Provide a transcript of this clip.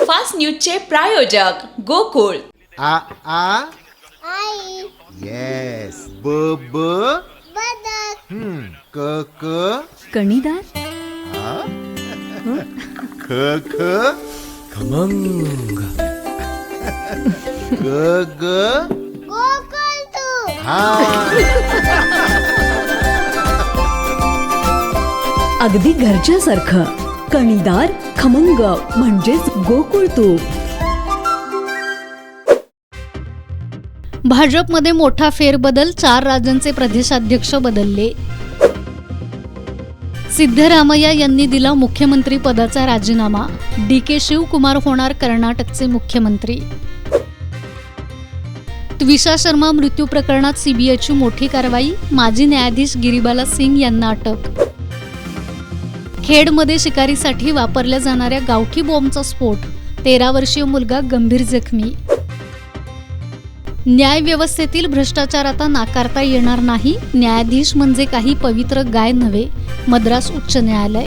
Fast न्यूजचे प्रायोजक गोकुळ. आ आ आई yes ब ब बदक क क कणीदार, ख ख खमंग. ग ग गोकुळ तू हा. अगदी घरच्यासारखं. कणीदार, खमंग म्हणजेच गोकुळ तूप. भाजपमध्ये मोठा फेरबदल, 4 राज्यांचे प्रदेशाध्यक्ष बदलले. सिद्धरामय्या यांनी दिला मुख्यमंत्री पदाचा राजीनामा. DK शिवकुमार होणार कर्नाटकचे मुख्यमंत्री. त्विषा शर्मा मृत्यू प्रकरणात CBIची मोठी कारवाई. माजी न्यायाधीश गिरीबाला सिंग यांना अटक. खेडमध्ये शिकारीसाठी वापरल्या जाणाऱ्या गावठी बॉम्बचा स्फोट. 13 वर्षीय मुलगा गंभीर जखमी. न्याय व्यवस्थेतील भ्रष्टाचार आता नाकारता येणार नाही. न्यायाधीश म्हणजे काही पवित्र गाय नव्हे. मद्रास उच्च न्यायालय.